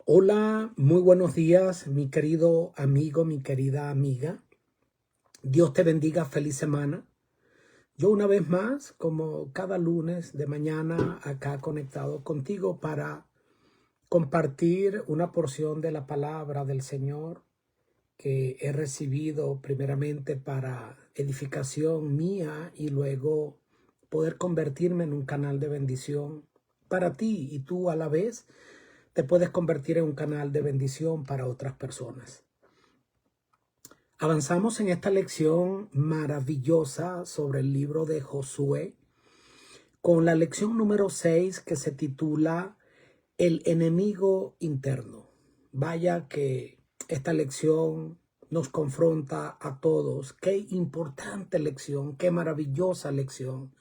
Hola, muy buenos días, mi querido amigo, mi querida amiga. Dios te bendiga, feliz semana. Yo una vez más, como cada lunes de mañana, acá conectado contigo para compartir una porción de la palabra del Señor que he recibido primeramente para edificación mía y luego poder convertirme en un canal de bendición para ti y tú a la vez te puedes convertir en un canal de bendición para otras personas. Avanzamos en esta lección maravillosa sobre el libro de Josué con la lección número 6 que se titula El enemigo interno. Vaya que esta lección nos confronta a todos. Qué importante lección, qué maravillosa lección.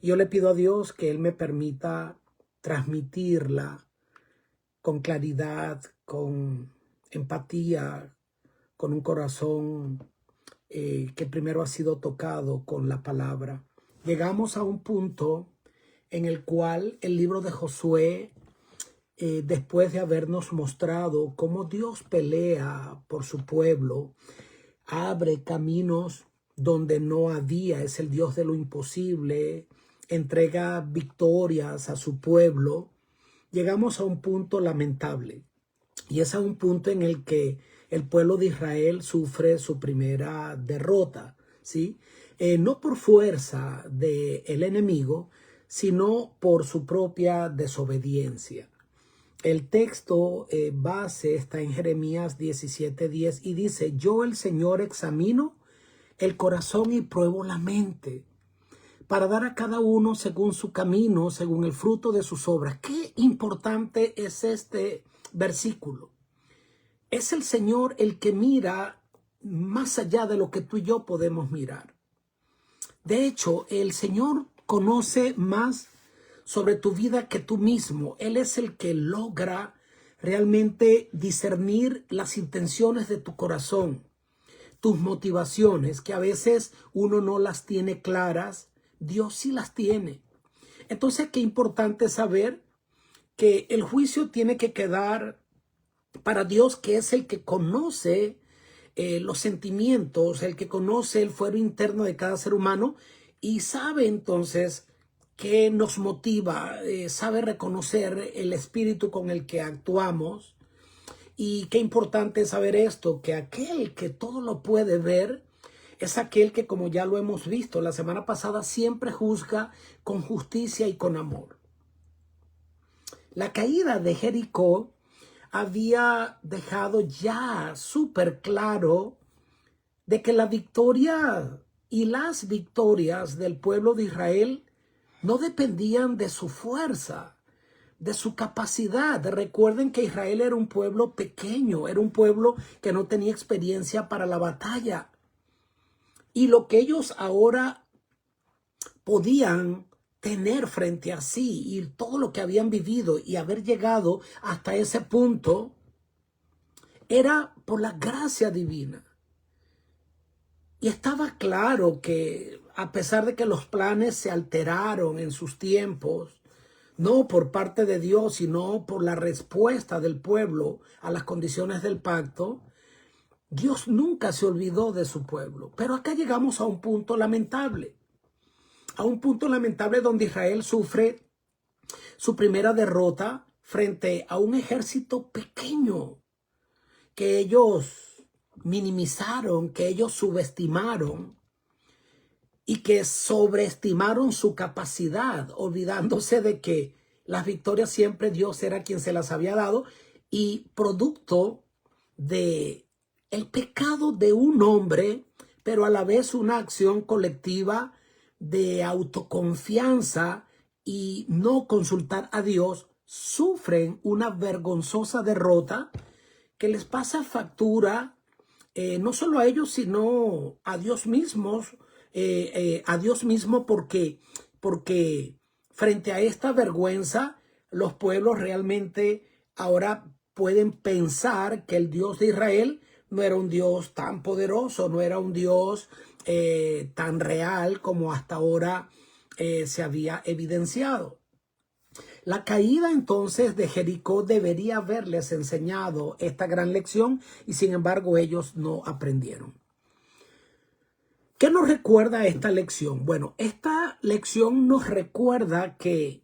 Yo le pido a Dios que Él me permita transmitirla con claridad, con empatía, con un corazón que primero ha sido tocado con la palabra. Llegamos a un punto en el cual el libro de Josué, después de habernos mostrado cómo Dios pelea por su pueblo, abre caminos donde no había, es el Dios de lo imposible, entrega victorias a su pueblo, llegamos a un punto lamentable. Y es a un punto en el que el pueblo de Israel sufre su primera derrota, ¿sí? No por fuerza del enemigo, sino por su propia desobediencia. El texto base está en Jeremías 17:10 y dice: yo el Señor examino el corazón y pruebo la mente, para dar a cada uno según su camino, según el fruto de sus obras. Qué importante es este versículo. Es el Señor el que mira más allá de lo que tú y yo podemos mirar. De hecho, el Señor conoce más sobre tu vida que tú mismo. Él es el que logra realmente discernir las intenciones de tu corazón, tus motivaciones, que a veces uno no las tiene claras. Dios sí las tiene. Entonces, qué importante saber que el juicio tiene que quedar para Dios, que es el que conoce los sentimientos, el que conoce el fuero interno de cada ser humano y sabe entonces qué nos motiva, sabe reconocer el espíritu con el que actuamos. Y qué importante es saber esto, que aquel que todo lo puede ver es aquel que, como ya lo hemos visto la semana pasada, siempre juzga con justicia y con amor. La caída de Jericó había dejado ya súper claro de que la victoria y las victorias del pueblo de Israel no dependían de su fuerza, de su capacidad. Recuerden que Israel era un pueblo pequeño, era un pueblo que no tenía experiencia para la batalla. Y lo que ellos ahora podían tener frente a sí y todo lo que habían vivido y haber llegado hasta ese punto era por la gracia divina. Y estaba claro que a pesar de que los planes se alteraron en sus tiempos, no por parte de Dios, sino por la respuesta del pueblo a las condiciones del pacto, Dios nunca se olvidó de su pueblo. Pero acá llegamos a un punto lamentable. A un punto lamentable donde Israel sufre su primera derrota frente a un ejército pequeño que ellos minimizaron, que ellos subestimaron y que sobreestimaron su capacidad, olvidándose de que las victorias siempre Dios era quien se las había dado, y producto de el pecado de un hombre, pero a la vez una acción colectiva de autoconfianza y no consultar a Dios, sufren una vergonzosa derrota que les pasa factura no solo a ellos, sino a Dios mismos, a Dios mismo, porque frente a esta vergüenza, los pueblos realmente ahora pueden pensar que el Dios de Israel no era un Dios tan poderoso, no era un Dios tan real como hasta ahora se había evidenciado. La caída entonces de Jericó debería haberles enseñado esta gran lección y sin embargo ellos no aprendieron. ¿Qué nos recuerda esta lección? Bueno, esta lección nos recuerda que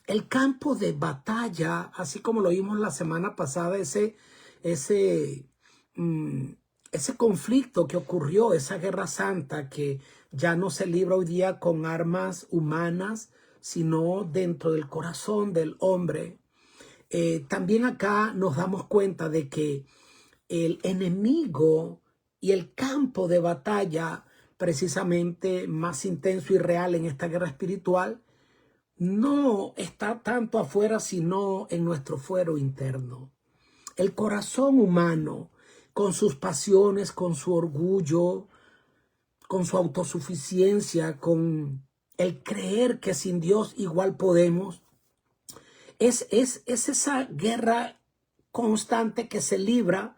el campo de batalla, así como lo vimos la semana pasada, ese conflicto que ocurrió, esa guerra santa que ya no se libra hoy día con armas humanas, sino dentro del corazón del hombre. También acá nos damos cuenta de que el enemigo y el campo de batalla precisamente más intenso y real en esta guerra espiritual no está tanto afuera, sino en nuestro fuero interno. El corazón humano, con sus pasiones, con su orgullo, con su autosuficiencia, con el creer que sin Dios igual podemos, es esa guerra constante que se libra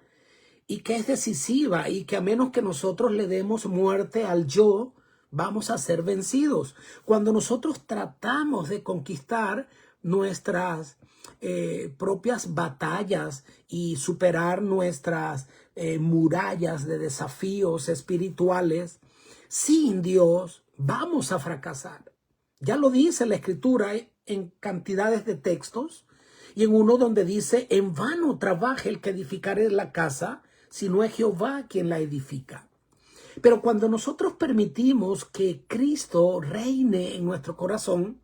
y que es decisiva y que a menos que nosotros le demos muerte al yo, vamos a ser vencidos. Cuando nosotros tratamos de conquistar nuestras propias batallas y superar nuestras murallas de desafíos espirituales, sin Dios vamos a fracasar. Ya lo dice la Escritura en cantidades de textos y en uno donde dice: en vano trabaja el que edificare la casa, si no es Jehová quien la edifica. Pero cuando nosotros permitimos que Cristo reine en nuestro corazón,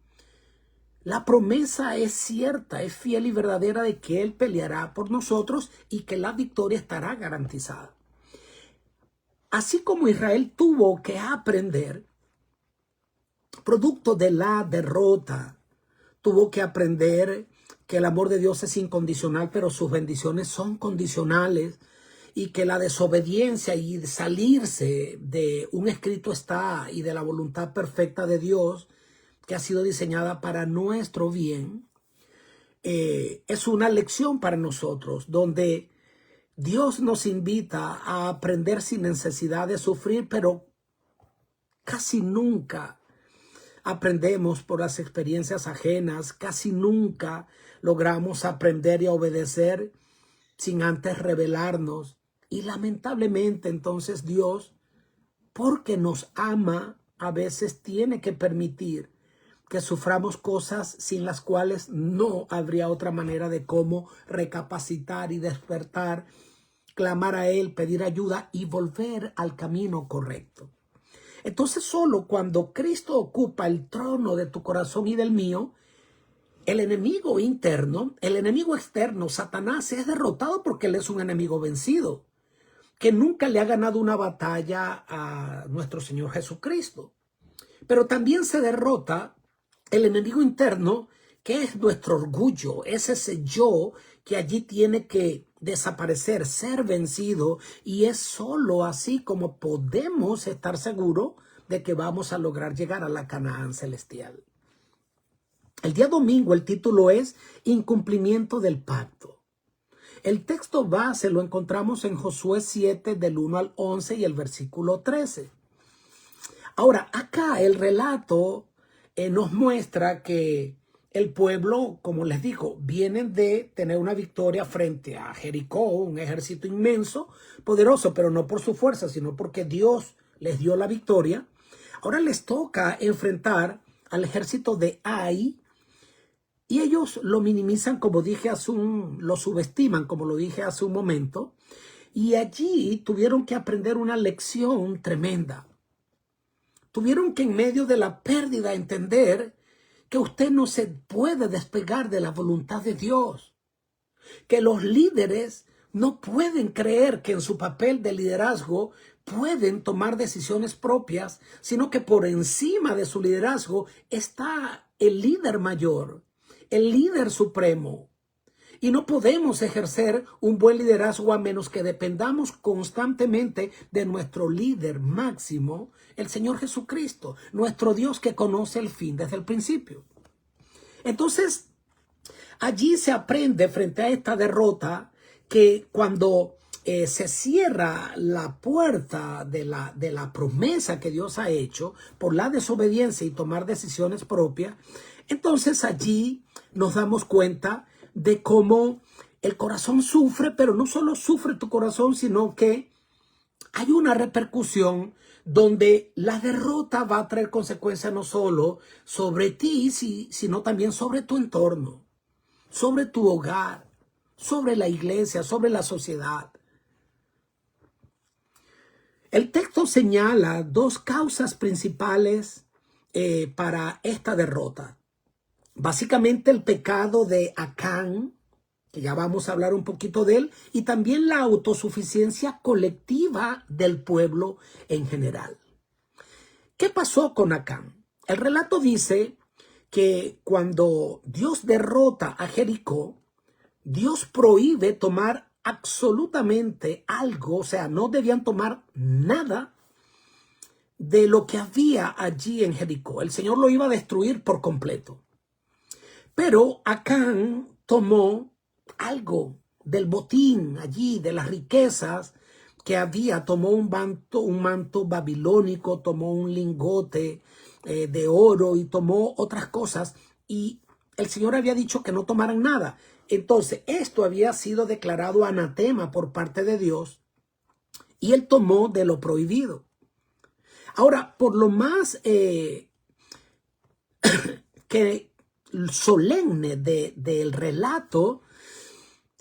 la promesa es cierta, es fiel y verdadera de que Él peleará por nosotros y que la victoria estará garantizada. Así como Israel tuvo que aprender, producto de la derrota, tuvo que aprender que el amor de Dios es incondicional, pero sus bendiciones son condicionales, y que la desobediencia y salirse de un escrito está y de la voluntad perfecta de Dios que ha sido diseñada para nuestro bien, es una lección para nosotros donde Dios nos invita a aprender sin necesidad de sufrir, pero casi nunca aprendemos por las experiencias ajenas, casi nunca logramos aprender y obedecer sin antes revelarnos. Y lamentablemente entonces Dios, porque nos ama, a veces tiene que permitir que suframos cosas sin las cuales no habría otra manera de cómo recapacitar y despertar, clamar a Él, pedir ayuda y volver al camino correcto. Entonces solo cuando Cristo ocupa el trono de tu corazón y del mío, el enemigo interno, el enemigo externo, Satanás, es derrotado porque él es un enemigo vencido, que nunca le ha ganado una batalla a nuestro Señor Jesucristo. Pero también se derrota el enemigo interno, que es nuestro orgullo, es ese yo que allí tiene que desaparecer, ser vencido, y es solo así como podemos estar seguros de que vamos a lograr llegar a la Canaán celestial. El día domingo el título es Incumplimiento del pacto. El texto base lo encontramos en Josué 7 del 1 al 11 y el versículo 13. Ahora, acá el relato nos muestra que el pueblo, como les digo, vienen de tener una victoria frente a Jericó, un ejército inmenso, poderoso, pero no por su fuerza, sino porque Dios les dio la victoria. Ahora les toca enfrentar al ejército de Ai, y ellos lo minimizan, como dije lo subestiman, como lo dije hace un momento. Y allí tuvieron que aprender una lección tremenda. Tuvieron que en medio de la pérdida entender que usted no se puede despegar de la voluntad de Dios. Que los líderes no pueden creer que en su papel de liderazgo pueden tomar decisiones propias, sino que por encima de su liderazgo está el líder mayor, el líder supremo. Y no podemos ejercer un buen liderazgo a menos que dependamos constantemente de nuestro líder máximo, el Señor Jesucristo, nuestro Dios que conoce el fin desde el principio. Entonces, allí se aprende frente a esta derrota que cuando se cierra la puerta de la promesa que Dios ha hecho por la desobediencia y tomar decisiones propias, entonces allí nos damos cuenta de cómo el corazón sufre, pero no solo sufre tu corazón, sino que hay una repercusión donde la derrota va a traer consecuencias no solo sobre ti, sino también sobre tu entorno, sobre tu hogar, sobre la iglesia, sobre la sociedad. El texto señala dos causas principales para esta derrota. Básicamente el pecado de Acán, que ya vamos a hablar un poquito de él, y también la autosuficiencia colectiva del pueblo en general. ¿Qué pasó con Acán? El relato dice que cuando Dios derrota a Jericó, Dios prohíbe tomar absolutamente algo, o sea, no debían tomar nada de lo que había allí en Jericó. El Señor lo iba a destruir por completo. Pero Acán tomó algo del botín allí, de las riquezas que había. Tomó un manto babilónico, tomó un lingote de oro y tomó otras cosas. Y el Señor había dicho que no tomaran nada. Entonces, esto había sido declarado anatema por parte de Dios y él tomó de lo prohibido. Ahora, por lo más que solemne del relato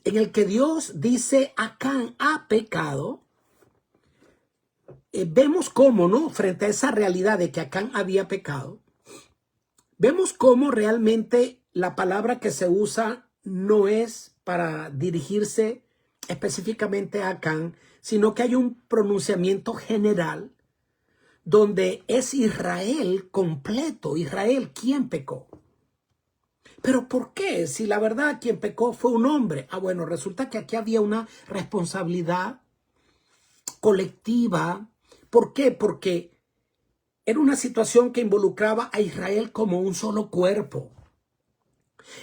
en el que Dios dice Acán ha pecado, vemos cómo, ¿no? Frente a esa realidad de que Acán había pecado, vemos cómo realmente la palabra que se usa no es para dirigirse específicamente a Acán, sino que hay un pronunciamiento general donde es Israel completo, Israel quien pecó. ¿Pero por qué? Si la verdad quien pecó fue un hombre. Bueno, resulta que aquí había una responsabilidad colectiva. ¿Por qué? Porque era una situación que involucraba a Israel como un solo cuerpo.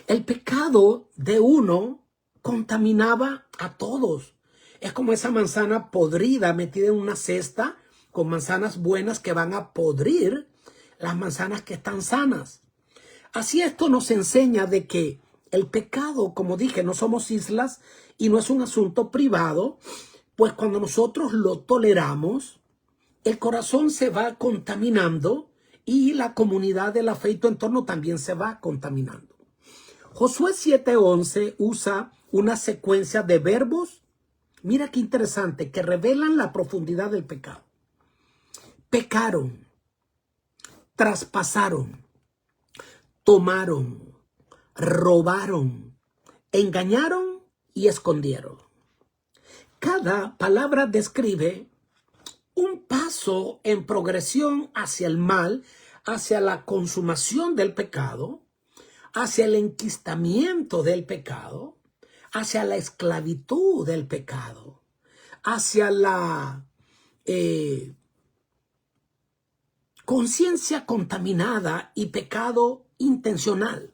El pecado de uno contaminaba a todos. Es como esa manzana podrida metida en una cesta con manzanas buenas que van a podrir las manzanas que están sanas. Así esto nos enseña de que el pecado, como dije, no somos islas y no es un asunto privado, pues cuando nosotros lo toleramos, el corazón se va contaminando y la comunidad de la fe y tu entorno también se va contaminando. Josué 7:11 usa una secuencia de verbos, mira qué interesante, que revelan la profundidad del pecado. Pecaron, traspasaron, tomaron, robaron, engañaron y escondieron. Cada palabra describe un paso en progresión hacia el mal, hacia la consumación del pecado, hacia el enquistamiento del pecado, hacia la esclavitud del pecado, hacia la conciencia contaminada y pecado intencional,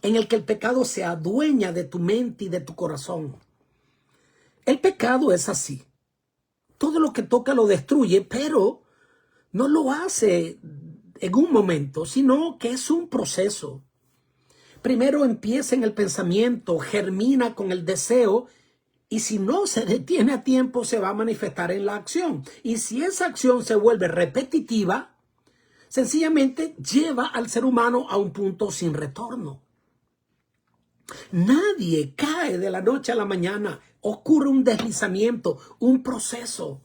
en el que el pecado se adueña de tu mente y de tu corazón. El pecado es así. Todo lo que toca lo destruye, pero no lo hace en un momento, sino que es un proceso. Primero empieza en el pensamiento, germina con el deseo, y si no se detiene a tiempo, se va a manifestar en la acción. Y si esa acción se vuelve repetitiva, sencillamente lleva al ser humano a un punto sin retorno. Nadie cae de la noche a la mañana. Ocurre un deslizamiento, un proceso.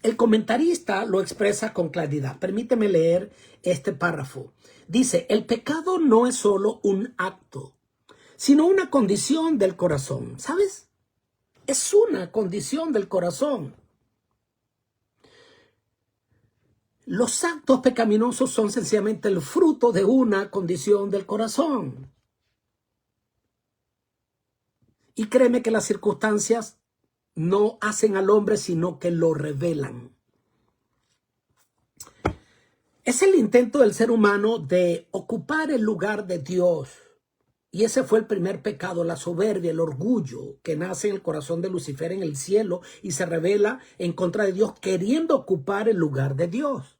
El comentarista lo expresa con claridad. Permíteme leer este párrafo. Dice, el pecado no es solo un acto, sino una condición del corazón. ¿Sabes? Es una condición del corazón. Los actos pecaminosos son sencillamente el fruto de una condición del corazón. Y créeme que las circunstancias no hacen al hombre, sino que lo revelan. Es el intento del ser humano de ocupar el lugar de Dios. Y ese fue el primer pecado, la soberbia, el orgullo que nace en el corazón de Lucifer en el cielo y se revela en contra de Dios, queriendo ocupar el lugar de Dios.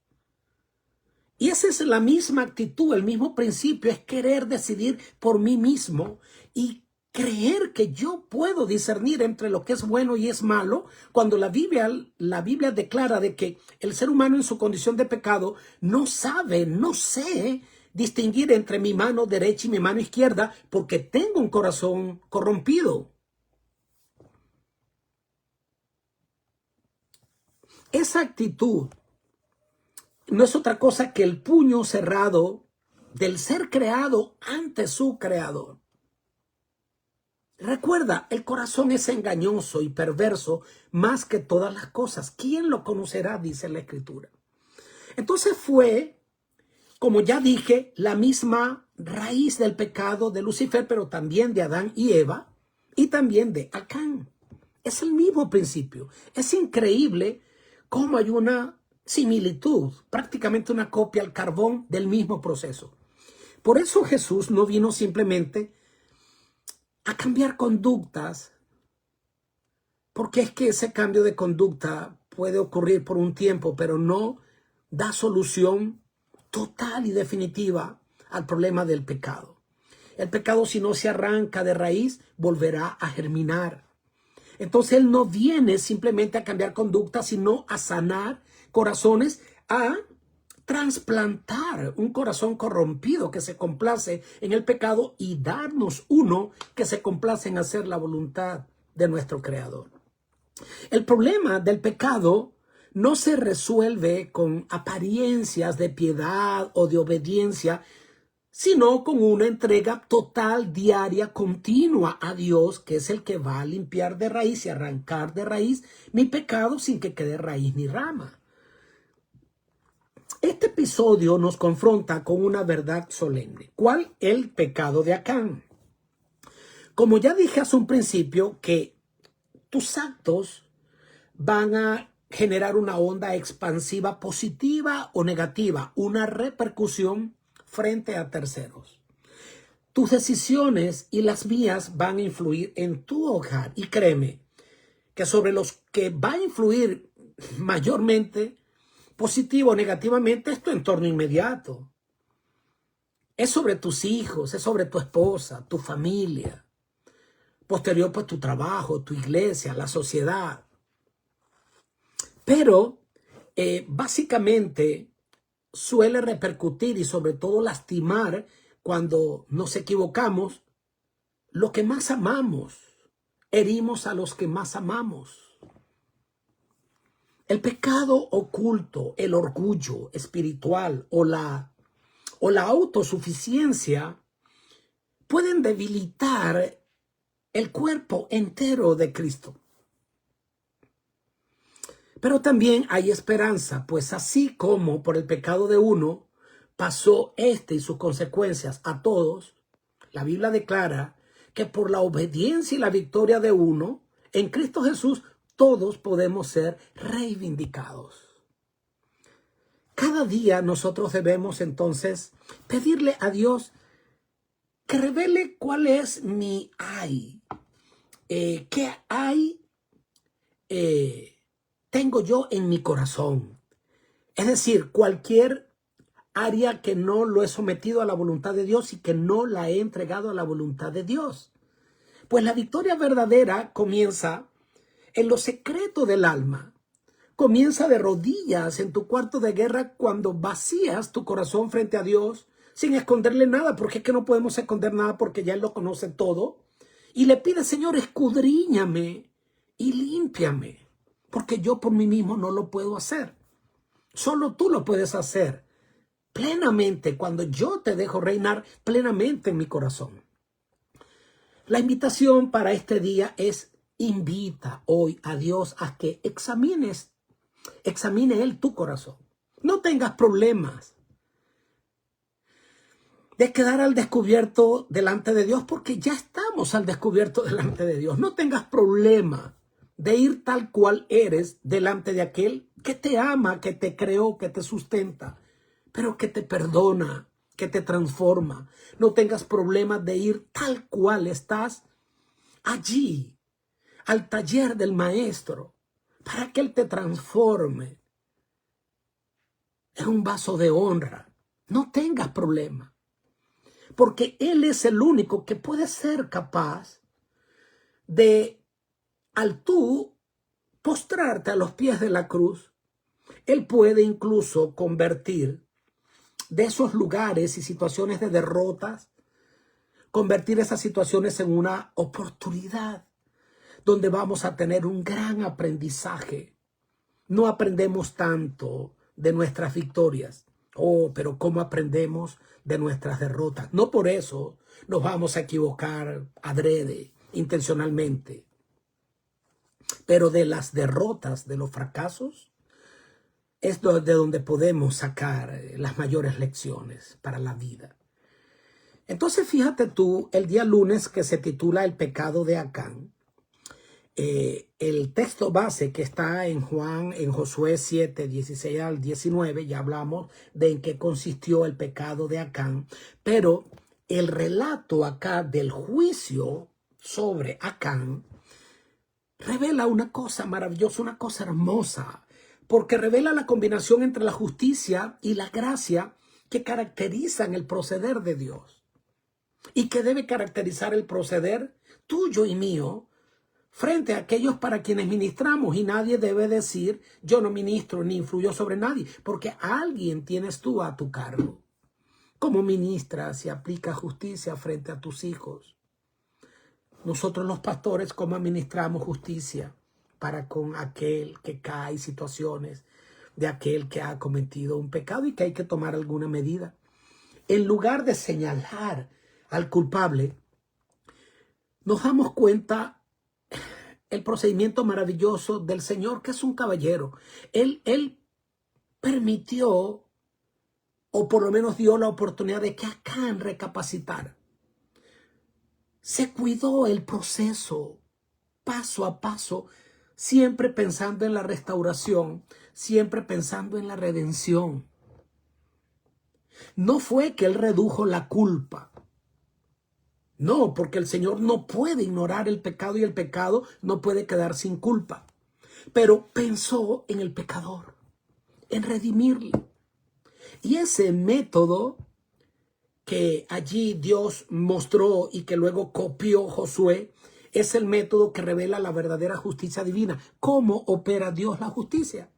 Y esa es la misma actitud, el mismo principio, es querer decidir por mí mismo y creer que yo puedo discernir entre lo que es bueno y es malo, cuando la Biblia declara de que el ser humano en su condición de pecado no sé distinguir entre mi mano derecha y mi mano izquierda porque tengo un corazón corrompido. Esa actitud no es otra cosa que el puño cerrado del ser creado ante su creador. Recuerda, el corazón es engañoso y perverso más que todas las cosas. ¿Quién lo conocerá? Dice la Escritura. Entonces fue, como ya dije, la misma raíz del pecado de Lucifer, pero también de Adán y Eva y también de Acán. Es el mismo principio. Es increíble cómo hay una similitud, prácticamente una copia al carbón del mismo proceso. Por eso Jesús no vino simplemente a cambiar conductas, porque es que ese cambio de conducta puede ocurrir por un tiempo, pero no da solución total y definitiva al problema del pecado. El pecado, si no se arranca de raíz, volverá a germinar. Entonces Él no viene simplemente a cambiar conducta, sino a sanar corazones, a trasplantar un corazón corrompido que se complace en el pecado y darnos uno que se complace en hacer la voluntad de nuestro Creador. El problema del pecado no se resuelve con apariencias de piedad o de obediencia, sino con una entrega total, diaria, continua a Dios, que es el que va a limpiar de raíz y arrancar de raíz mi pecado sin que quede raíz ni rama. Este episodio nos confronta con una verdad solemne. ¿Cuál? El pecado de Acán. Como ya dije hace un principio, que tus actos van a generar una onda expansiva positiva o negativa, una repercusión frente a terceros. Tus decisiones y las mías van a influir en tu hogar. Y créeme que sobre los que va a influir mayormente, positivo o negativamente, es tu entorno inmediato. Es sobre tus hijos, es sobre tu esposa, tu familia. Posterior, pues tu trabajo, tu iglesia, la sociedad. Pero básicamente suele repercutir y sobre todo lastimar cuando nos equivocamos lo que más amamos. Herimos a los que más amamos. El pecado oculto, el orgullo espiritual o la autosuficiencia pueden debilitar el cuerpo entero de Cristo. Pero también hay esperanza, pues así como por el pecado de uno pasó este y sus consecuencias a todos, la Biblia declara que por la obediencia y la victoria de uno, en Cristo Jesús, todos podemos ser reivindicados. Cada día nosotros debemos entonces pedirle a Dios que revele cuál es mi qué tengo yo en mi corazón. Es decir, cualquier área que no lo he sometido a la voluntad de Dios y que no la he entregado a la voluntad de Dios. Pues la victoria verdadera comienza en lo secreto del alma. Comienza de rodillas en tu cuarto de guerra cuando vacías tu corazón frente a Dios sin esconderle nada, porque es que no podemos esconder nada porque ya Él lo conoce todo. Y le pides, Señor, escudriñame y límpiame, porque yo por mí mismo no lo puedo hacer. Solo tú lo puedes hacer plenamente cuando yo te dejo reinar plenamente en mi corazón. La invitación para este día es: invita hoy a Dios a que examine Él tu corazón. No tengas problemas de quedar al descubierto delante de Dios, porque ya estamos al descubierto delante de Dios. No tengas problema de ir tal cual eres delante de aquel que te ama, que te creó, que te sustenta, pero que te perdona, que te transforma. No tengas problema de ir tal cual estás allí, al taller del maestro, para que Él te transforme. es un vaso de honra. No tengas problema, porque Él es el único que puede ser capaz de, al tú postrarte a los pies de la cruz, Él puede incluso convertir de esos lugares y situaciones de derrotas, convertir esas situaciones en una oportunidad donde vamos a tener un gran aprendizaje. No aprendemos tanto de nuestras victorias. Oh, pero ¿cómo aprendemos de nuestras derrotas? No por eso nos vamos a equivocar adrede, intencionalmente. Pero de las derrotas, de los fracasos, es de donde podemos sacar las mayores lecciones para la vida. Entonces, fíjate tú, el día lunes que se titula El pecado de Acán, el texto base que está en Josué 7, 16 al 19, ya hablamos de en qué consistió el pecado de Acán, pero el relato acá del juicio sobre Acán revela una cosa maravillosa, una cosa hermosa, porque revela la combinación entre la justicia y la gracia que caracterizan el proceder de Dios y que debe caracterizar el proceder tuyo y mío frente a aquellos para quienes ministramos. Y nadie debe decir, yo no ministro ni influyo sobre nadie, porque a alguien tienes tú a tu cargo. ¿Cómo ministras y aplicas justicia frente a tus hijos? Nosotros los pastores, ¿cómo administramos justicia para con aquel que cae, situaciones de aquel que ha cometido un pecado y que hay que tomar alguna medida? En lugar de señalar al culpable, nos damos cuenta el procedimiento maravilloso del Señor, que es un caballero. Él permitió, o por lo menos dio la oportunidad de que Acán recapacitara. Se cuidó el proceso, paso a paso, siempre pensando en la restauración, siempre pensando en la redención. No fue que él redujo la culpa. No, porque el Señor no puede ignorar el pecado y el pecado no puede quedar sin culpa. Pero pensó en el pecador, en redimirle. Y ese método que allí Dios mostró y que luego copió Josué es el método que revela la verdadera justicia divina. ¿Cómo opera Dios la justicia?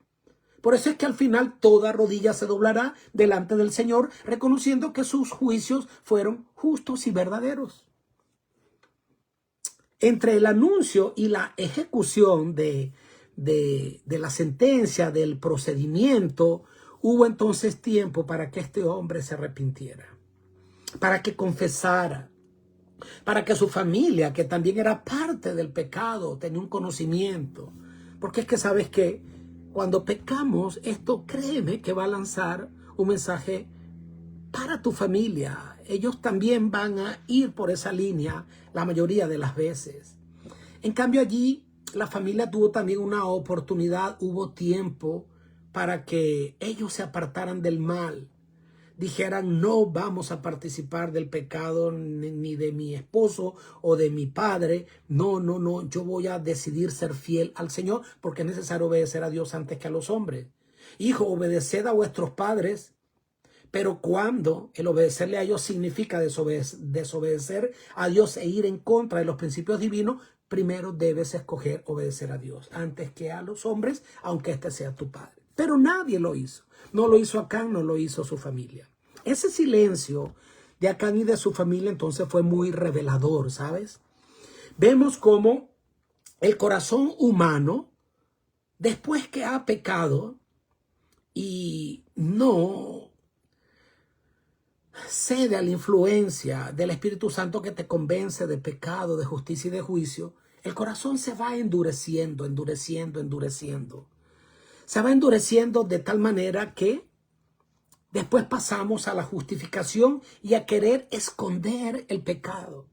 Por eso es que al final toda rodilla se doblará delante del Señor, reconociendo que sus juicios fueron justos y verdaderos. Entre el anuncio y la ejecución de la sentencia, del procedimiento, hubo entonces tiempo para que este hombre se arrepintiera, para que confesara, para que su familia, que también era parte del pecado, tenía un conocimiento. Porque es que sabes que cuando pecamos, esto, créeme, que va a lanzar un mensaje para tu familia. Ellos también van a ir por esa línea la mayoría de las veces. En cambio, allí la familia tuvo también una oportunidad, hubo tiempo para que ellos se apartaran del mal. Dijeran, no vamos a participar del pecado ni de mi esposo o de mi padre. No, no, no, yo voy a decidir ser fiel al Señor, porque es necesario obedecer a Dios antes que a los hombres. Hijo, obedeced a vuestros padres. Pero cuando el obedecerle a ellos significa desobedecer a Dios e ir en contra de los principios divinos, primero debes escoger obedecer a Dios antes que a los hombres, aunque este sea tu padre. Pero nadie lo hizo. No lo hizo Acán, no lo hizo su familia. Ese silencio de Acán y de su familia entonces fue muy revelador, ¿sabes? Vemos cómo el corazón humano, después que ha pecado y no cede a la influencia del Espíritu Santo que te convence de pecado, de justicia y de juicio, el corazón se va endureciendo, endureciendo. Se va endureciendo de tal manera que después pasamos a la justificación y a querer esconder el pecado.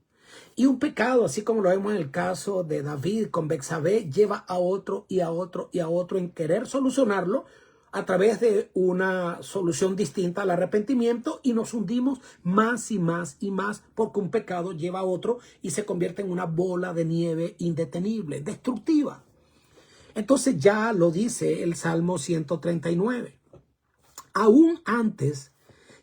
Y un pecado, así como lo vemos en el caso de David con Betsabé, lleva a otro y a otro y a otro en querer solucionarlo a través de una solución distinta al arrepentimiento, y nos hundimos más y más y más, porque un pecado lleva a otro y se convierte en una bola de nieve indetenible, destructiva. Entonces ya lo dice el Salmo 139. Aún antes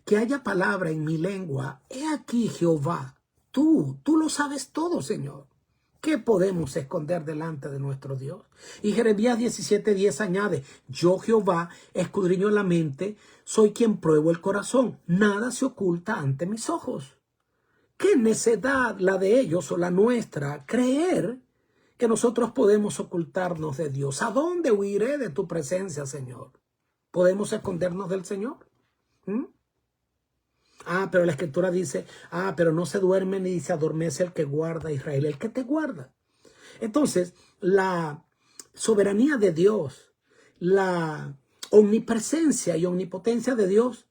que haya palabra en mi lengua, he aquí Jehová, tú lo sabes todo, Señor. ¿Qué podemos esconder delante de nuestro Dios? Y Jeremías 17:10 añade, yo Jehová escudriño la mente, soy quien pruebo el corazón, nada se oculta ante mis ojos. ¿Qué necedad la de ellos o la nuestra creer que nosotros podemos ocultarnos de Dios? ¿A dónde huiré de tu presencia, Señor? ¿Podemos escondernos del Señor? ¿Mm? Pero la Escritura dice, pero no se duerme ni se adormece el que guarda a Israel, el que te guarda. Entonces, la soberanía de Dios, la omnipresencia y omnipotencia de Dios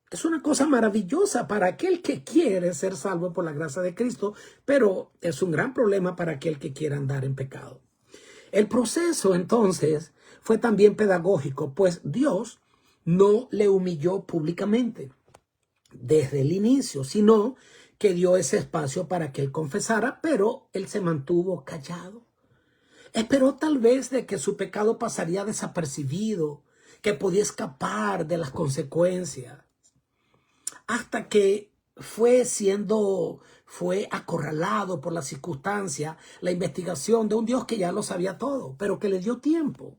es una cosa maravillosa para aquel que quiere ser salvo por la gracia de Cristo, pero es un gran problema para aquel que quiera andar en pecado. El proceso, entonces, fue también pedagógico, pues Dios no le humilló públicamente desde el inicio, sino que dio ese espacio para que él confesara, pero él se mantuvo callado. Esperó tal vez de que su pecado pasaría desapercibido, que podía escapar de las consecuencias, hasta que fue acorralado por la circunstancia, la investigación de un Dios que ya lo sabía todo, pero que le dio tiempo.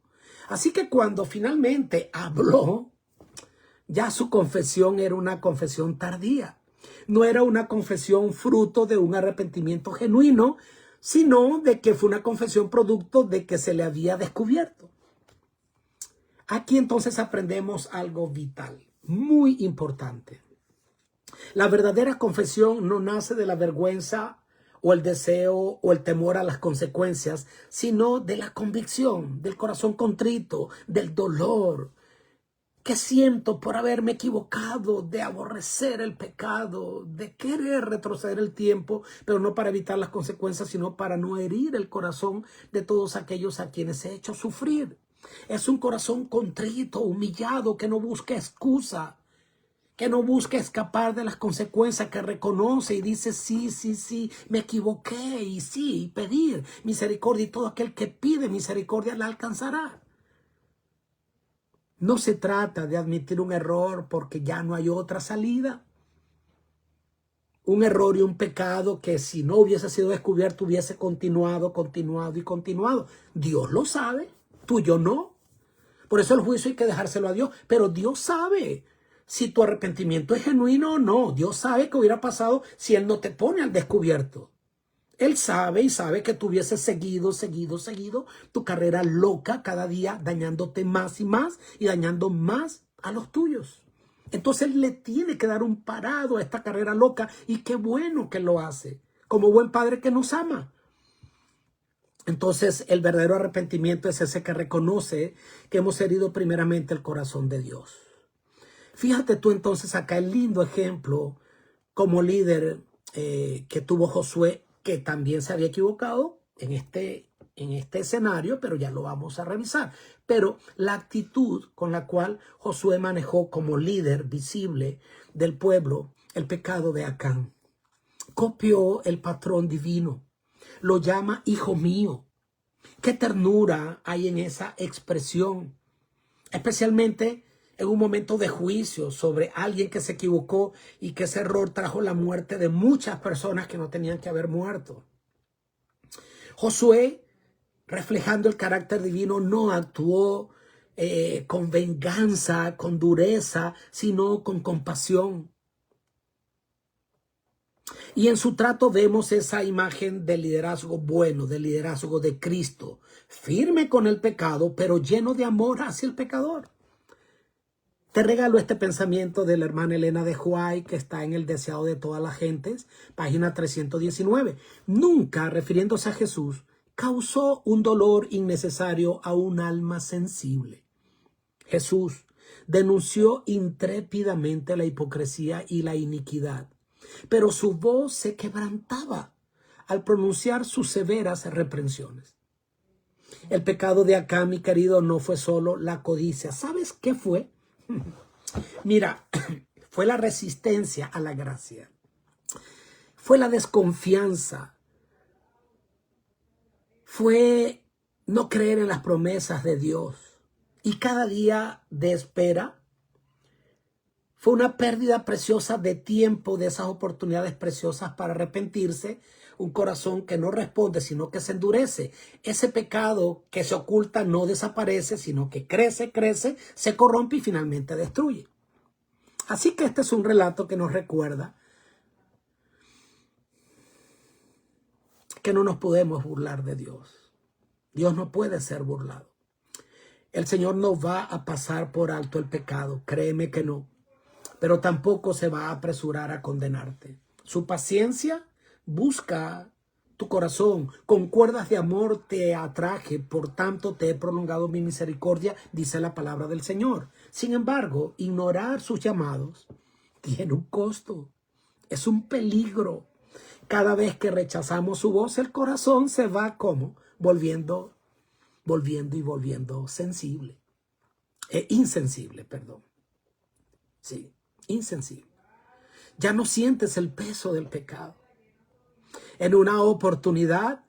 Así que cuando finalmente habló, ya su confesión era una confesión tardía. No era una confesión fruto de un arrepentimiento genuino, sino de que fue una confesión producto de que se le había descubierto. Aquí entonces aprendemos algo vital, muy importante. La verdadera confesión no nace de la vergüenza o el deseo o el temor a las consecuencias, sino de la convicción, del corazón contrito, del dolor que siento por haberme equivocado, de aborrecer el pecado, de querer retroceder el tiempo, pero no para evitar las consecuencias, sino para no herir el corazón de todos aquellos a quienes he hecho sufrir. Es un corazón contrito, humillado, que no busca excusa, que no busca escapar de las consecuencias, que reconoce y dice, sí, me equivoqué, y sí, pedir misericordia, y todo aquel que pide misericordia la alcanzará. No se trata de admitir un error porque ya no hay otra salida. Un error y un pecado que si no hubiese sido descubierto hubiese continuado. Dios lo sabe, tú y yo no. Por eso el juicio hay que dejárselo a Dios. Pero Dios sabe si tu arrepentimiento es genuino o no. Dios sabe qué hubiera pasado si Él no te pone al descubierto. Él sabe y sabe que tú hubieses seguido tu carrera loca cada día, dañándote más y más y dañando más a los tuyos. Entonces Él le tiene que dar un parado a esta carrera loca, y qué bueno que lo hace, como buen padre que nos ama. Entonces el verdadero arrepentimiento es ese que reconoce que hemos herido primeramente el corazón de Dios. Fíjate tú entonces acá el lindo ejemplo como líder que tuvo Josué, que también se había equivocado en este escenario, pero ya lo vamos a revisar. Pero la actitud con la cual Josué manejó como líder visible del pueblo el pecado de Acán, copió el patrón divino, lo llama hijo mío. Qué ternura hay en esa expresión, especialmente en un momento de juicio sobre alguien que se equivocó y que ese error trajo la muerte de muchas personas que no tenían que haber muerto. Josué, reflejando el carácter divino, no actuó con venganza, con dureza, sino con compasión. Y en su trato vemos esa imagen del liderazgo bueno, del liderazgo de Cristo, firme con el pecado, pero lleno de amor hacia el pecador. Te regalo este pensamiento de la hermana Elena de White, que está en El deseado de todas las gentes, página 319. Nunca, refiriéndose a Jesús, causó un dolor innecesario a un alma sensible. Jesús denunció intrépidamente la hipocresía y la iniquidad, pero su voz se quebrantaba al pronunciar sus severas reprensiones. El pecado de Acán, mi querido, no fue solo la codicia. ¿Sabes qué fue? Mira, fue la resistencia a la gracia. Fue la desconfianza. Fue no creer en las promesas de Dios. Y cada día de espera Fue una pérdida preciosa de tiempo, de esas oportunidades preciosas para arrepentirse. Un corazón que no responde, sino que se endurece. Ese pecado que se oculta no desaparece, sino que crece, se corrompe y finalmente destruye. Así que este es un relato que nos recuerda que no nos podemos burlar de Dios. Dios no puede ser burlado. El Señor no va a pasar por alto el pecado, créeme que no. Pero tampoco se va a apresurar a condenarte. Su paciencia busca tu corazón. Con cuerdas de amor te atraje, por tanto te he prolongado mi misericordia, dice la palabra del Señor. Sin embargo, ignorar sus llamados tiene un costo. Es un peligro. Cada vez que rechazamos su voz, el corazón se va como volviendo sensible. Insensible, perdón. Sí, insensible. Ya no sientes el peso del pecado. En una oportunidad,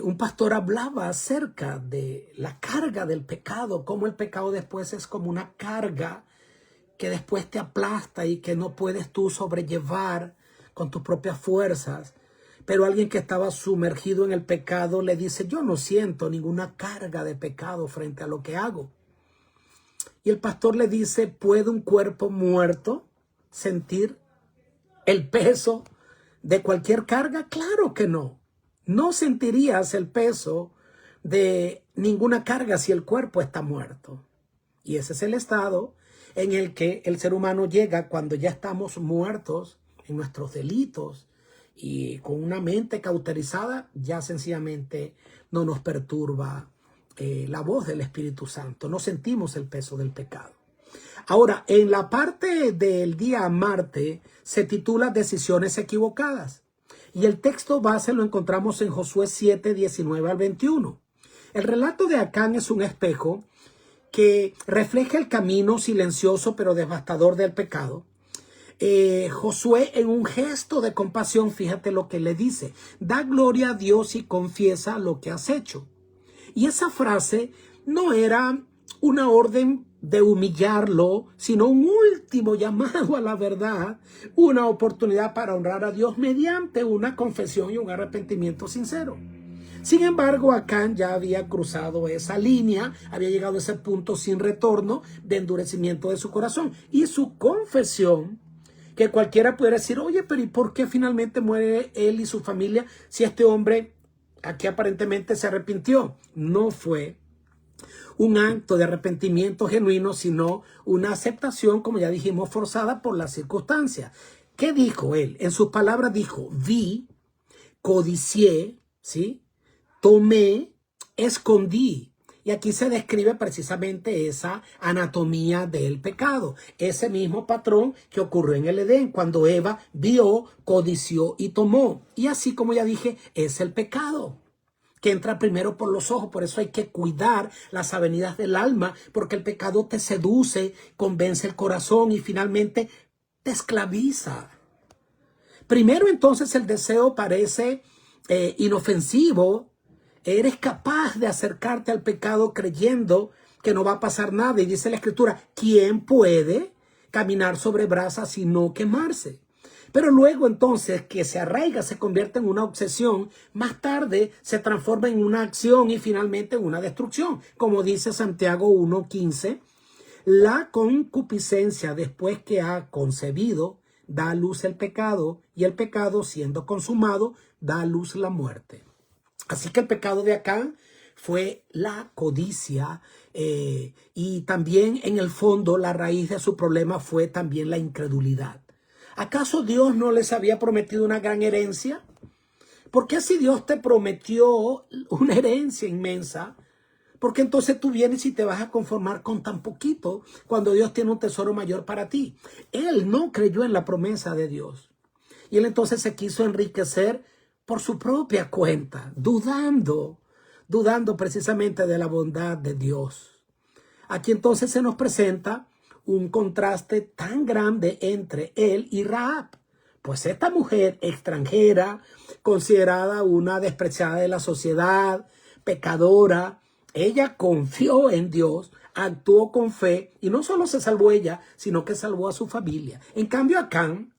un pastor hablaba acerca de la carga del pecado, cómo el pecado después es como una carga que después te aplasta y que no puedes tú sobrellevar con tus propias fuerzas. Pero alguien que estaba sumergido en el pecado le dice, yo no siento ninguna carga de pecado frente a lo que hago. Y el pastor le dice, ¿puede un cuerpo muerto sentir el peso de cualquier carga? Claro que no. No sentirías el peso de ninguna carga si el cuerpo está muerto. Y ese es el estado en el que el ser humano llega cuando ya estamos muertos en nuestros delitos y con una mente cauterizada, ya sencillamente no nos perturba la voz del Espíritu Santo. No sentimos el peso del pecado. Ahora, en la parte del día Marte se titula Decisiones equivocadas. Y el texto base lo encontramos en Josué 7, 19 al 21. El relato de Acán es un espejo que refleja el camino silencioso pero devastador del pecado. Josué, en un gesto de compasión, fíjate lo que le dice: da gloria a Dios y confiesa lo que has hecho. Y esa frase no era una orden de humillarlo, sino un último llamado a la verdad, una oportunidad para honrar a Dios mediante una confesión y un arrepentimiento sincero. Sin embargo, Acán ya había cruzado esa línea, había llegado a ese punto sin retorno de endurecimiento de su corazón. Y su confesión, que cualquiera pudiera decir, oye, pero ¿y por qué finalmente muere él y su familia si este hombre aquí aparentemente se arrepintió? No fue un acto de arrepentimiento genuino, sino una aceptación, como ya dijimos, forzada por las circunstancias. ¿Qué dijo él? En sus palabras dijo, vi, codicié, ¿sí? Tomé, escondí. Y aquí se describe precisamente esa anatomía del pecado. Ese mismo patrón que ocurrió en el Edén, cuando Eva vio, codició y tomó. Y así, como ya dije, es el pecado que entra primero por los ojos. Por eso hay que cuidar las avenidas del alma, porque el pecado te seduce, convence el corazón y finalmente te esclaviza. Primero, entonces, el deseo parece inofensivo. Eres capaz de acercarte al pecado creyendo que no va a pasar nada. Y dice la Escritura, ¿quién puede caminar sobre brasas y no quemarse? Pero luego entonces que se arraiga, se convierte en una obsesión, más tarde se transforma en una acción y finalmente en una destrucción. Como dice Santiago 1:15, la concupiscencia después que ha concebido da a luz el pecado y el pecado siendo consumado da a luz la muerte. Así que el pecado de Acán fue la codicia y también en el fondo la raíz de su problema fue también la incredulidad. ¿Acaso Dios no les había prometido una gran herencia? ¿Por qué si Dios te prometió una herencia inmensa, por qué entonces tú vienes y te vas a conformar con tan poquito cuando Dios tiene un tesoro mayor para ti? Él no creyó en la promesa de Dios. Y él entonces se quiso enriquecer por su propia cuenta, dudando precisamente de la bondad de Dios. Aquí entonces se nos presenta un contraste tan grande entre él y Rahab. Pues esta mujer extranjera, considerada una despreciada de la sociedad, pecadora, ella confió en Dios, actuó con fe y no solo se salvó ella, sino que salvó a su familia. En cambio, Acán,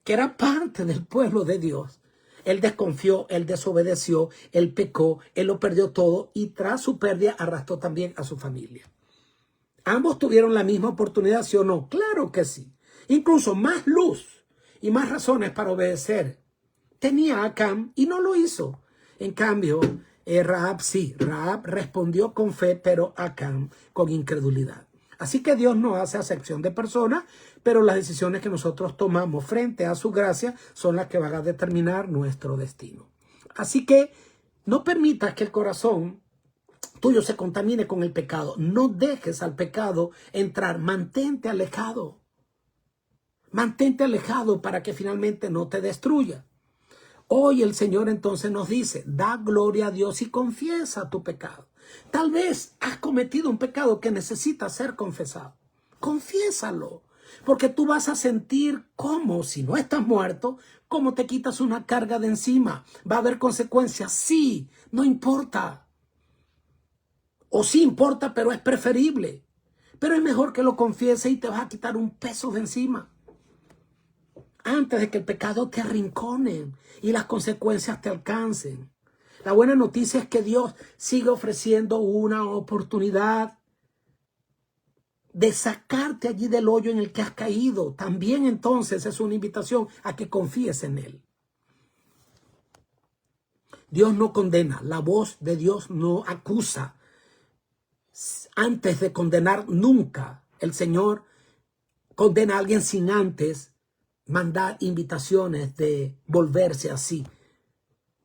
que era parte del pueblo de Dios, él desconfió, él desobedeció, él pecó, él lo perdió todo y tras su pérdida arrastró también a su familia. ¿Ambos tuvieron la misma oportunidad, sí o no? Claro que sí. Incluso más luz y más razones para obedecer tenía Acán y no lo hizo. En cambio, Rahab sí. Rahab respondió con fe, pero Acán con incredulidad. Así que Dios no hace acepción de personas, pero las decisiones que nosotros tomamos frente a su gracia son las que van a determinar nuestro destino. Así que no permitas que el corazón tuyo se contamine con el pecado. No dejes al pecado entrar. Mantente alejado. Mantente alejado para que finalmente no te destruya. Hoy el Señor entonces nos dice, da gloria a Dios y confiesa tu pecado. Tal vez has cometido un pecado que necesita ser confesado. Confiésalo, porque tú vas a sentir como, si no estás muerto, como te quitas una carga de encima. Va a haber consecuencias, sí, no importa. O sí importa, pero es preferible. Pero es mejor que lo confieses y te vas a quitar un peso de encima, antes de que el pecado te arrincone y las consecuencias te alcancen. La buena noticia es que Dios sigue ofreciendo una oportunidad de sacarte allí del hoyo en el que has caído. También entonces es una invitación a que confíes en Él. Dios no condena, la voz de Dios no acusa. Antes de condenar, nunca el Señor condena a alguien sin antes mandar invitaciones de volverse así.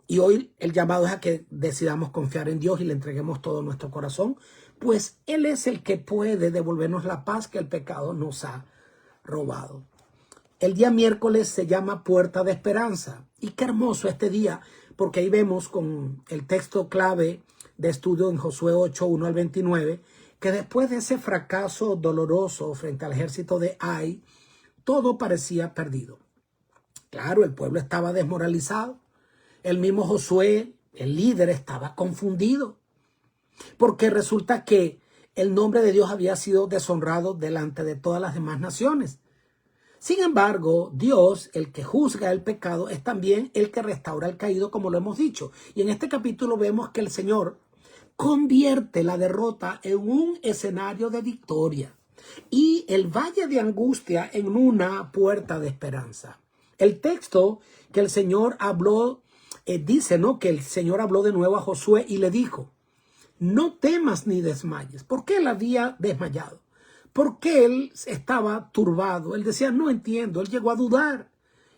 Y hoy el llamado es a que decidamos confiar en Dios y le entreguemos todo nuestro corazón, pues Él es el que puede devolvernos la paz que el pecado nos ha robado. El día miércoles se llama Puerta de Esperanza. Y qué hermoso este día, porque ahí vemos con el texto clave de estudio en Josué 8, 1 al 29, que después de ese fracaso doloroso frente al ejército de Ai, todo parecía perdido. Claro, el pueblo estaba desmoralizado. El mismo Josué, el líder, estaba confundido, porque resulta que el nombre de Dios había sido deshonrado delante de todas las demás naciones. Sin embargo, Dios, el que juzga el pecado, es también el que restaura al caído, como lo hemos dicho. Y en este capítulo vemos que el Señor convierte la derrota en un escenario de victoria y el valle de angustia en una puerta de esperanza. El texto que el Señor habló dice, ¿no?, que el Señor habló de nuevo a Josué y le dijo, no temas ni desmayes. ¿Por qué él había desmayado? Porque él estaba turbado. Él decía, no entiendo. Él llegó a dudar,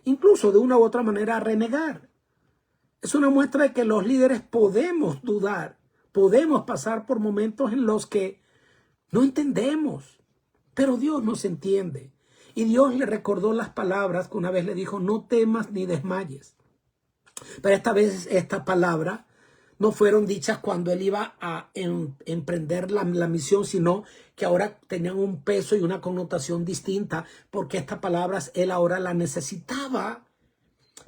incluso de una u otra manera a renegar. Es una muestra de que los líderes podemos dudar, podemos pasar por momentos en los que no entendemos, pero Dios nos entiende. Y Dios le recordó las palabras que una vez le dijo, no temas ni desmayes. Pero esta vez estas palabras no fueron dichas cuando él iba a emprender la misión, sino que ahora tenían un peso y una connotación distinta, porque estas palabras él ahora las necesitaba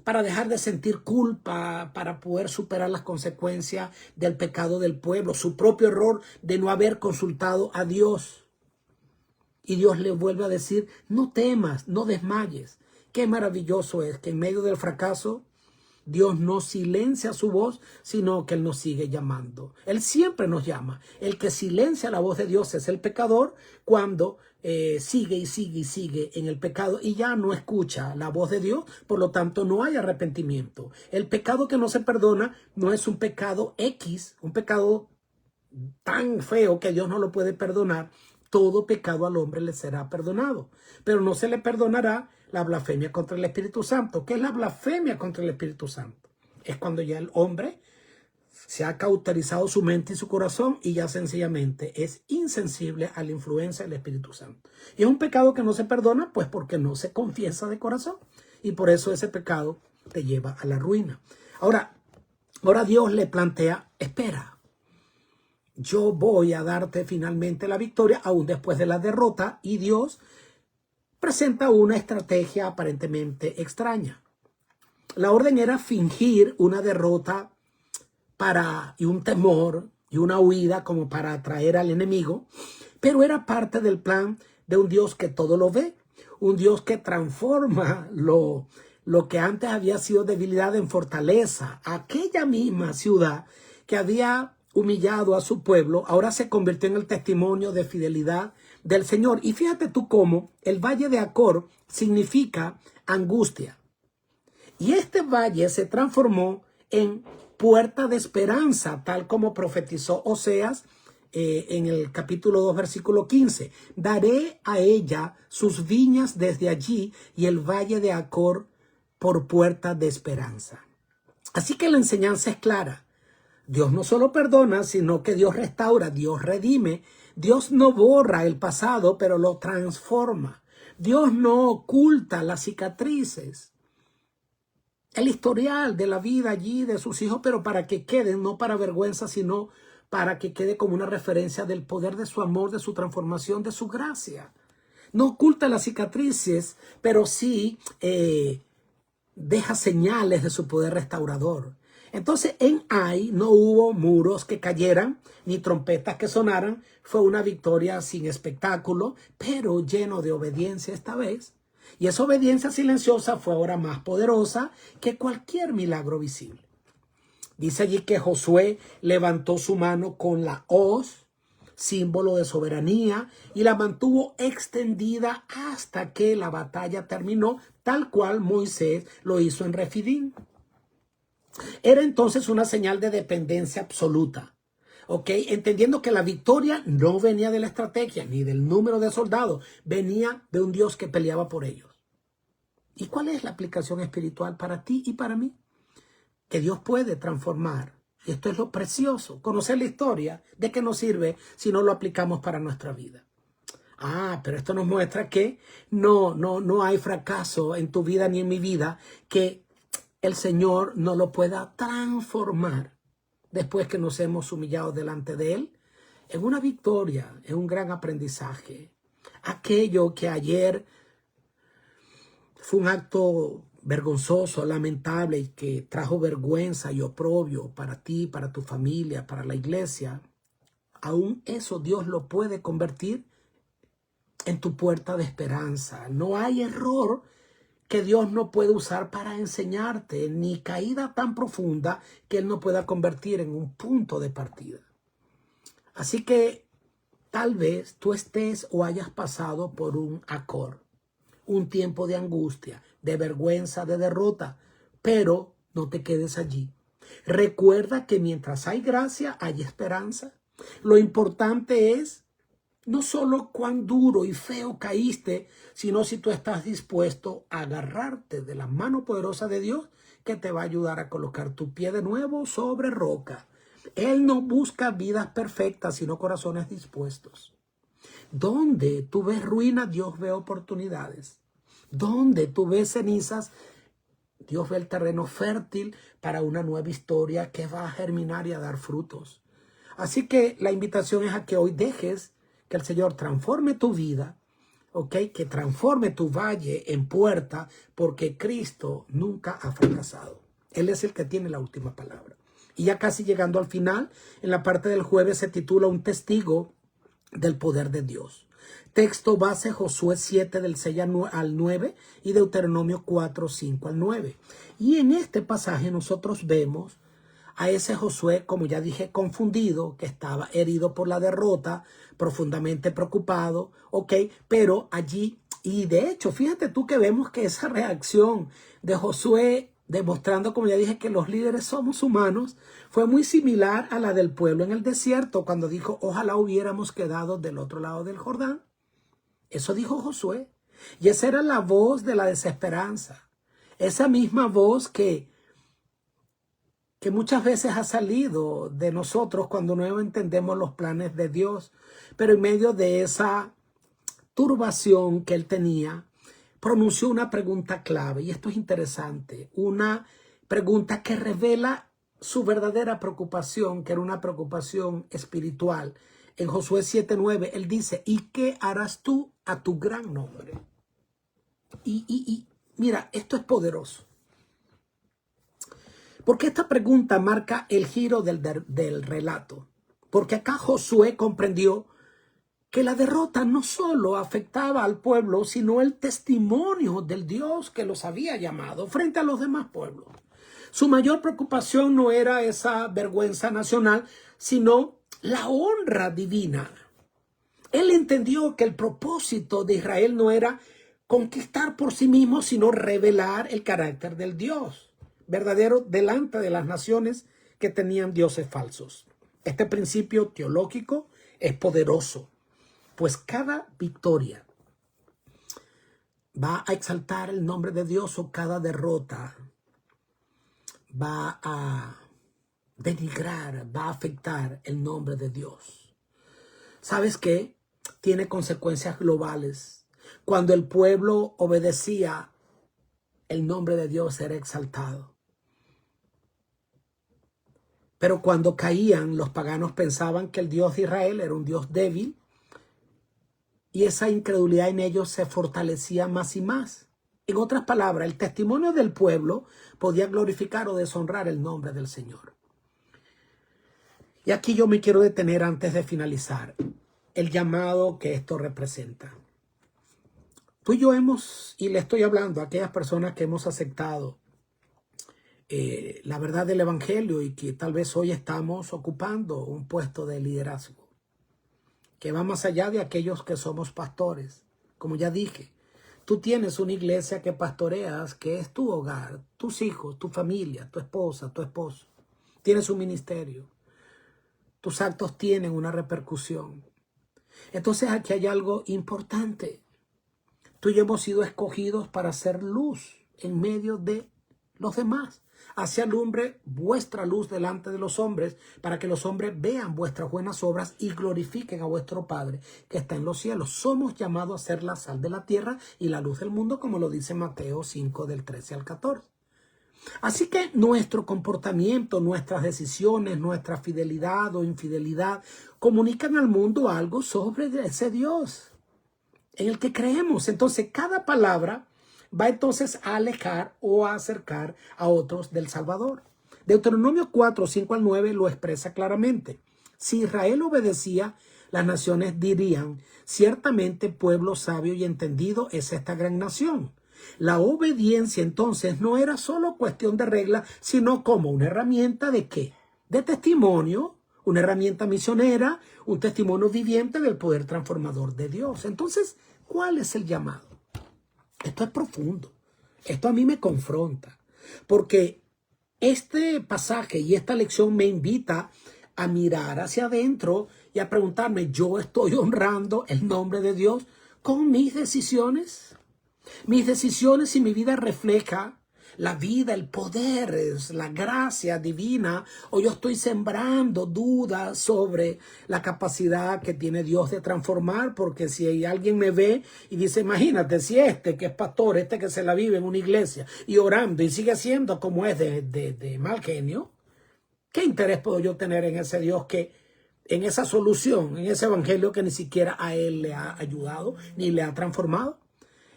para dejar de sentir culpa, para poder superar las consecuencias del pecado del pueblo, su propio error de no haber consultado a Dios. Y Dios le vuelve a decir, no temas, no desmayes. Qué maravilloso es que en medio del fracaso, Dios no silencia su voz, sino que Él nos sigue llamando. Él siempre nos llama. El que silencia la voz de Dios es el pecador cuando sigue y sigue y sigue en el pecado y ya no escucha la voz de Dios. Por lo tanto, no hay arrepentimiento. El pecado que no se perdona no es un pecado X, un pecado tan feo que Dios no lo puede perdonar. Todo pecado al hombre le será perdonado, pero no se le perdonará la blasfemia contra el Espíritu Santo. ¿Qué es la blasfemia contra el Espíritu Santo? Es cuando ya el hombre se ha cauterizado su mente y su corazón y ya sencillamente es insensible a la influencia del Espíritu Santo. Y es un pecado que no se perdona, pues porque no se confiesa de corazón. Y por eso ese pecado te lleva a la ruina. Ahora Dios le plantea, espera. Yo voy a darte finalmente la victoria, aún después de la derrota, y Dios presenta una estrategia aparentemente extraña. La orden era fingir una derrota y un temor y una huida como para atraer al enemigo, pero era parte del plan de un Dios que todo lo ve, un Dios que transforma lo que antes había sido debilidad en fortaleza. Aquella misma ciudad que había humillado a su pueblo, ahora se convirtió en el testimonio de fidelidad del Señor. Y fíjate tú cómo el valle de Acor significa angustia. Y este valle se transformó en puerta de esperanza, tal como profetizó Oseas en el capítulo 2, versículo 15. Daré a ella sus viñas desde allí y el valle de Acor por puerta de esperanza. Así que la enseñanza es clara. Dios no solo perdona, sino que Dios restaura, Dios redime. Dios no borra el pasado, pero lo transforma. Dios no oculta las cicatrices, el historial de la vida allí de sus hijos, pero para que queden, no para vergüenza, sino para que quede como una referencia del poder de su amor, de su transformación, de su gracia. No oculta las cicatrices, pero sí deja señales de su poder restaurador. Entonces en Ai no hubo muros que cayeran, ni trompetas que sonaran. Fue una victoria sin espectáculo, pero lleno de obediencia esta vez. Y esa obediencia silenciosa fue ahora más poderosa que cualquier milagro visible. Dice allí que Josué levantó su mano con la hoz, símbolo de soberanía, y la mantuvo extendida hasta que la batalla terminó, tal cual Moisés lo hizo en Refidim. Era entonces una señal de dependencia absoluta. ¿Ok? Entendiendo que la victoria no venía de la estrategia ni del número de soldados, venía de un Dios que peleaba por ellos. ¿Y cuál es la aplicación espiritual para ti y para mí? Que Dios puede transformar. Y esto es lo precioso. Conocer la historia, ¿de qué nos sirve si no lo aplicamos para nuestra vida? Pero esto nos muestra que no hay fracaso en tu vida ni en mi vida que el Señor no lo pueda transformar después que nos hemos humillado delante de Él en una victoria, en un gran aprendizaje. Aquello que ayer fue un acto vergonzoso, lamentable y que trajo vergüenza y oprobio para ti, para tu familia, para la iglesia, aún eso Dios lo puede convertir en tu puerta de esperanza. No hay error que Dios no puede usar para enseñarte, ni caída tan profunda que Él no pueda convertir en un punto de partida. Así que tal vez tú estés o hayas pasado por un Acor, un tiempo de angustia, de vergüenza, de derrota, pero no te quedes allí. Recuerda que mientras hay gracia, hay esperanza. Lo importante es no solo cuán duro y feo caíste, sino si tú estás dispuesto a agarrarte de la mano poderosa de Dios que te va a ayudar a colocar tu pie de nuevo sobre roca. Él no busca vidas perfectas, sino corazones dispuestos. Donde tú ves ruina, Dios ve oportunidades. Donde tú ves cenizas, Dios ve el terreno fértil para una nueva historia que va a germinar y a dar frutos. Así que la invitación es a que hoy dejes que el Señor transforme tu vida, ¿ok? Que transforme tu valle en puerta, porque Cristo nunca ha fracasado. Él es el que tiene la última palabra. Y ya casi llegando al final, en la parte del jueves se titula Un testigo del poder de Dios. Texto base Josué 7 del 6 al 9 y Deuteronomio 4, 5 al 9. Y en este pasaje nosotros vemos a ese Josué, como ya dije, confundido, que estaba herido por la derrota, profundamente preocupado, ¿ok? Pero allí, y de hecho, fíjate tú que vemos que esa reacción de Josué, demostrando, como ya dije, que los líderes somos humanos, fue muy similar a la del pueblo en el desierto, cuando dijo, ojalá hubiéramos quedado del otro lado del Jordán. Eso dijo Josué. Y esa era la voz de la desesperanza. Esa misma voz que muchas veces ha salido de nosotros cuando no entendemos los planes de Dios. Pero en medio de esa turbación que él tenía, pronunció una pregunta clave. Y esto es interesante. Una pregunta que revela su verdadera preocupación, que era una preocupación espiritual. En Josué 7:9, él dice, ¿y qué harás tú a tu gran nombre? Y mira, esto es poderoso. Porque esta pregunta marca el giro del relato. Porque acá Josué comprendió que la derrota no solo afectaba al pueblo, sino el testimonio del Dios que los había llamado frente a los demás pueblos. Su mayor preocupación no era esa vergüenza nacional, sino la honra divina. Él entendió que el propósito de Israel no era conquistar por sí mismo, sino revelar el carácter del Dios verdadero delante de las naciones que tenían dioses falsos. Este principio teológico es poderoso, pues cada victoria va a exaltar el nombre de Dios o cada derrota va a denigrar, va a afectar el nombre de Dios. ¿Sabes qué? Tiene consecuencias globales. Cuando el pueblo obedecía, el nombre de Dios era exaltado. Pero cuando caían, los paganos pensaban que el Dios de Israel era un Dios débil, y esa incredulidad en ellos se fortalecía más y más. En otras palabras, el testimonio del pueblo podía glorificar o deshonrar el nombre del Señor. Y aquí yo me quiero detener antes de finalizar. El llamado que esto representa. Tú y yo y le estoy hablando a aquellas personas que hemos aceptado la verdad del Evangelio y que tal vez hoy estamos ocupando un puesto de liderazgo, que va más allá de aquellos que somos pastores. Como ya dije, tú tienes una iglesia que pastoreas, que es tu hogar, tus hijos, tu familia, tu esposa, tu esposo. Tienes un ministerio. Tus actos tienen una repercusión. Entonces aquí hay algo importante. Tú y yo hemos sido escogidos para hacer luz en medio de los demás. Así alumbre vuestra luz delante de los hombres, para que los hombres vean vuestras buenas obras y glorifiquen a vuestro Padre que está en los cielos. Somos llamados a ser la sal de la tierra y la luz del mundo, como lo dice Mateo 5, del 13 al 14. Así que nuestro comportamiento, nuestras decisiones, nuestra fidelidad o infidelidad comunican al mundo algo sobre ese Dios en el que creemos. Entonces cada palabra va entonces a alejar o a acercar a otros del Salvador. Deuteronomio 4, 5 al 9 lo expresa claramente. Si Israel obedecía, las naciones dirían: ciertamente pueblo sabio y entendido es esta gran nación. La obediencia entonces no era solo cuestión de regla, sino como una herramienta ¿de qué? De testimonio, una herramienta misionera, un testimonio viviente del poder transformador de Dios. Entonces, ¿cuál es el llamado? Esto es profundo. Esto a mí me confronta, porque este pasaje y esta lección me invita a mirar hacia adentro y a preguntarme: ¿yo estoy honrando el nombre de Dios con mis decisiones? Mis decisiones y mi vida refleja la vida, el poder, la gracia divina, o yo estoy sembrando dudas sobre la capacidad que tiene Dios de transformar. Porque si alguien me ve y dice: imagínate, si este que es pastor, este que se la vive en una iglesia y orando y sigue siendo como es de mal genio, ¿qué interés puedo yo tener en ese Dios, que en esa solución, en ese evangelio que ni siquiera a él le ha ayudado ni le ha transformado?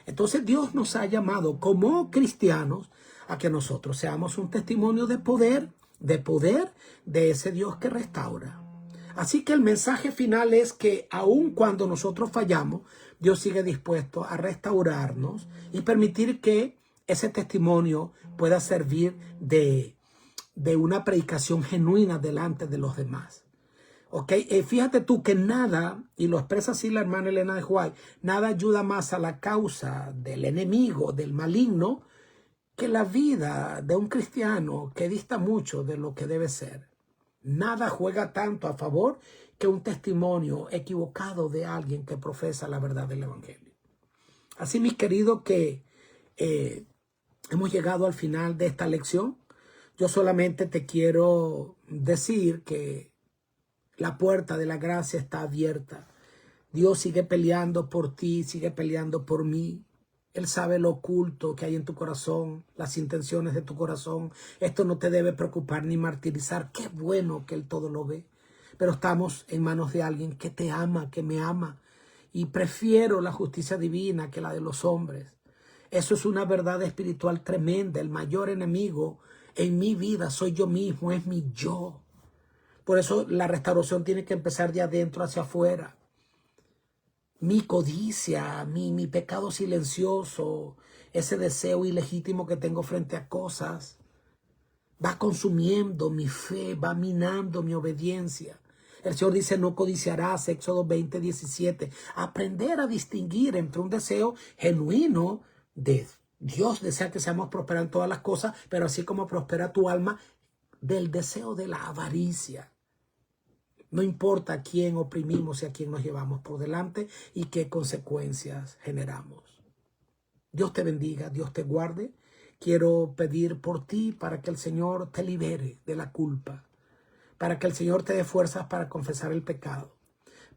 Entonces Dios nos ha llamado como cristianos a que nosotros seamos un testimonio de poder de ese Dios que restaura. Así que el mensaje final es que aun cuando nosotros fallamos, Dios sigue dispuesto a restaurarnos y permitir que ese testimonio pueda servir de una predicación genuina delante de los demás. Fíjate tú que nada, y lo expresa así la hermana Elena de White, nada ayuda más a la causa del enemigo, del maligno, que la vida de un cristiano que dista mucho de lo que debe ser. Nada juega tanto a favor que un testimonio equivocado de alguien que profesa la verdad del evangelio. Así, mis queridos, que hemos llegado al final de esta lección. Yo solamente te quiero decir que la puerta de la gracia está abierta. Dios sigue peleando por ti, sigue peleando por mí. Él sabe lo oculto que hay en tu corazón, las intenciones de tu corazón. Esto no te debe preocupar ni martirizar. Qué bueno que Él todo lo ve. Pero estamos en manos de alguien que te ama, que me ama. Y prefiero la justicia divina que la de los hombres. Eso es una verdad espiritual tremenda. El mayor enemigo en mi vida soy yo mismo, es mi yo. Por eso la restauración tiene que empezar de adentro hacia afuera. Mi codicia, mi pecado silencioso, ese deseo ilegítimo que tengo frente a cosas, va consumiendo mi fe, va minando mi obediencia. El Señor dice, no codiciarás, Éxodo 20:17. Aprender a distinguir entre un deseo genuino de Dios, desea que seamos prosperar en todas las cosas, pero así como prospera tu alma, del deseo de la avaricia. No importa a quién oprimimos y a quién nos llevamos por delante y qué consecuencias generamos. Dios te bendiga, Dios te guarde. Quiero pedir por ti para que el Señor te libere de la culpa, para que el Señor te dé fuerzas para confesar el pecado,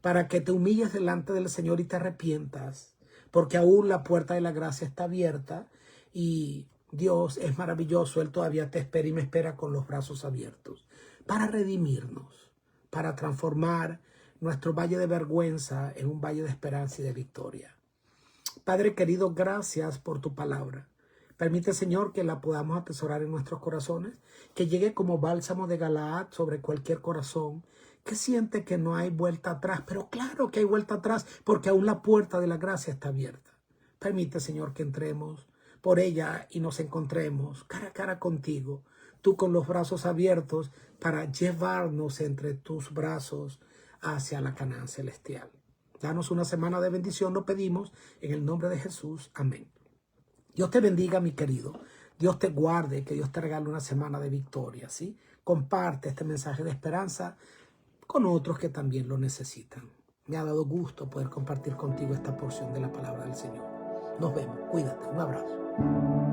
para que te humilles delante del Señor y te arrepientas, porque aún la puerta de la gracia está abierta y Dios es maravilloso. Él todavía te espera y me espera con los brazos abiertos para redimirnos, para transformar nuestro valle de vergüenza en un valle de esperanza y de victoria. Padre querido, gracias por tu palabra. Permite, Señor, que la podamos atesorar en nuestros corazones, que llegue como bálsamo de Galaad sobre cualquier corazón que siente que no hay vuelta atrás. Pero claro que hay vuelta atrás, porque aún la puerta de la gracia está abierta. Permite, Señor, que entremos por ella y nos encontremos cara a cara contigo, tú con los brazos abiertos para llevarnos entre tus brazos hacia la Canaán celestial. Danos una semana de bendición, lo pedimos en el nombre de Jesús. Amén. Dios te bendiga, mi querido. Dios te guarde, que Dios te regale una semana de victoria, ¿sí? Comparte este mensaje de esperanza con otros que también lo necesitan. Me ha dado gusto poder compartir contigo esta porción de la palabra del Señor. Nos vemos. Cuídate. Un abrazo.